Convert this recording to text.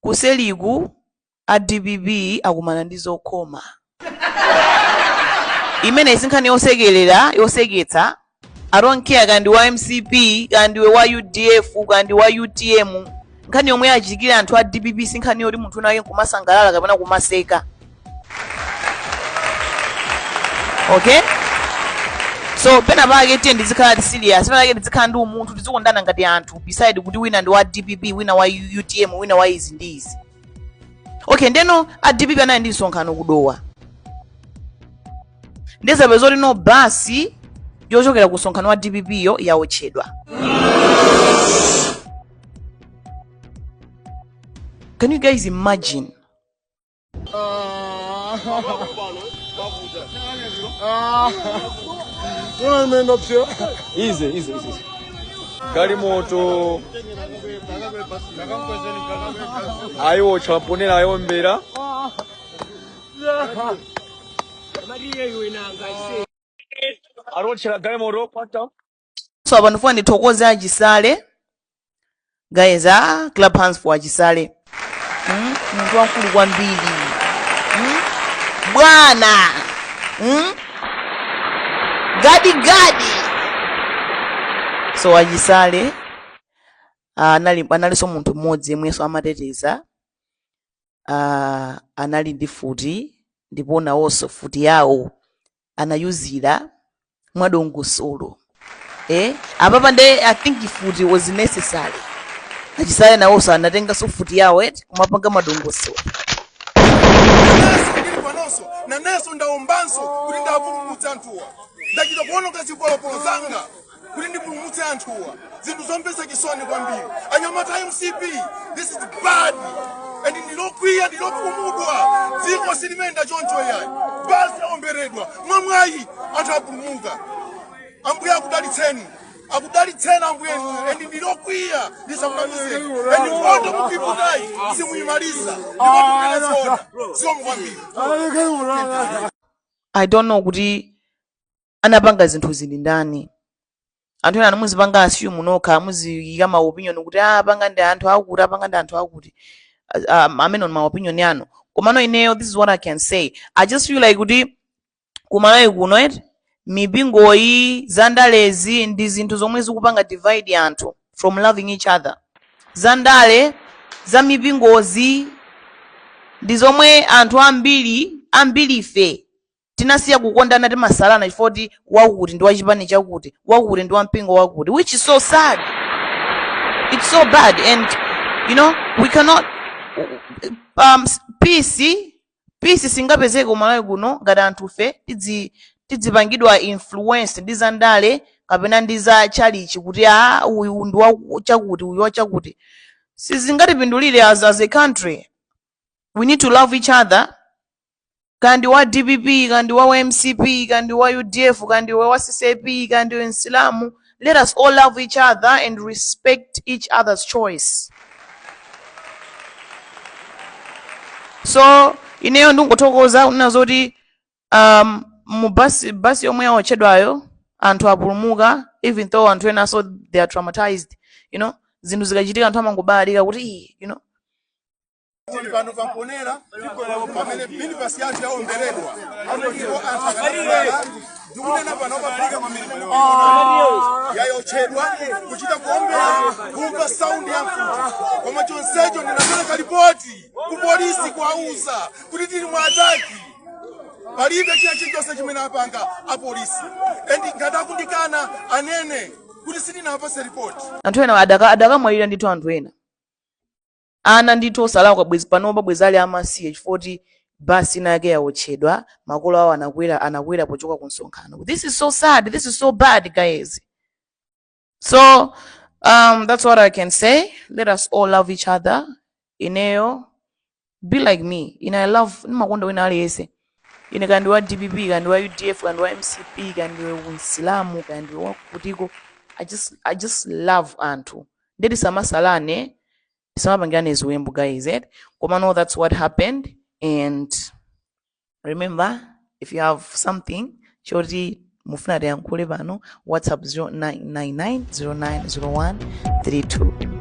kuseliku a DPP akumana ndi zokhoma imene isinkhani yosekelera yoseketsa. I don't care kandi wa MCP kandi wa UDF kandi wa UTM, nkhani yomwe yachikira anthu a DPP sinkhani yoti munthu naye kumasangalala kapena kumaseka. Okay, so pena pake tiye ndizikhala serious, pena pake ndizikhala ndi umunthu tizikondana ngati anthu beside kuti wina ndi wa DPP, wina wa UTM, wina wa izi ndi izi. Okay, ndeno a DPP anayi ndi msonkhano kudowa ndezapeza kuti no basi yochokera ku msonkhano wa DPP yo yaotchedwa. Can you guys imagine? Easy. Kalimoto ayo champonera ayo mbera. So abantu funa ndithokoze achisale guys, clap hands for achisale. Muntu wankulu kwambiri bwana, gadi. So achisale analiso munthu mmodzi yemwenso amateteza, anali ndi futi ndipo nawonso futi yawo anayuzira mwadongosolo. Apapa nde I think futi was necessary. Achisale nawonso anatenga so futi yawo kumapanga madongosolo. Na neso ndaombanso kuti ndapulumutse anthuwa, ndachita kuononga zipolopolo zanga kuti ndipulumutse anthuwa. Zinthu zompesa chisoni kwambiri. Anyamata MCP, this is bad. And ndilokwiya ndilopumudwa dziko silimenda choncho yayi basi aomberedwa mwamwayi anthu apulumuka. Ambuye akudalitseni ambuye, and ndilokwiya ndisakunamizeni, and mfondo kupiputayi simuyimaliza ndikotumelezona siomkwambiri. I don't know kuti anapanga zinthu zili ndani. Anthu ena muzipanga assume nokha, muziyika ma opinion kuti apanga ndi anthu akuti, apanga ndi anthu akuti. On my opinion yano komano ineyo, this is what I can say. I just feel like kuti kumalayi kuno mipingoyi zandalezi ndi zinthu zomwe zikupanga divide anthu from loving each other. Zandale za mipingozi ndi zomwe anthu ambiri ife tinasiya kukondana timasalana chifoti wakuti ndi wachipani chakuti, wakuti ndi wampingo wakuti, which is so sad. It's so bad, and you know we cannot peace singapezeke kumalawi kuno ngati anthu fe tidzipangidwa influence ndi zandale kapena ndi za chalichi kuti uyu ndi wachakuti uyu wachakuti. Sizingatipindulire as a country. We need to love each other. Kandi wa DPP, kandi wa MCP, kandi wa UDF, kandi wa CCP, kandi wa Islamu, let us all love each other and respect each other's choice. So ineyo ndingothokoza unazoti basi yomwe yaotchedwayo anthu apulumuka, even though anthu ena so they are traumatized, you know, zinthu zikachitika anthu amangobalalika kuti you know. Pano pamponera pamene bini pasi yathu yaomberedwa ndikunena pano pafika yaotchedwa kuchita kuombera kumva saundi ya mfuti, koma chonsecho ndinapereka ripoti ku polisi kuwauza kuti tili mwa ataki. Palibe china chilichonse chimene apanga apolisi, and ngati akundikana anene kuti sitinapase ripoti. Anthu ena adakamwalira ndithu anthu ena ana ndithu osalawa kwa bwezi panopa bwezi ali amasiye chifoti basi nake yaotchedwa, makolo awo anakwera pochoka ku msonkhano. This is so sad, this is so bad guys. So that's what I can say. Let us all love each other. Ineyo be like me. I love makonda wina aliyese. Ine kandi wa DPP, kandi wa UDF, kandi wa MCP, kandi wa Islamu, kandi wa kutiko. I just love anthu. Ndedi samasalane samapangirane ziwembu guys. Komano that's what happened. And remember, if you have something shorty mufuna yankhule pano, WhatsApp 0999090132.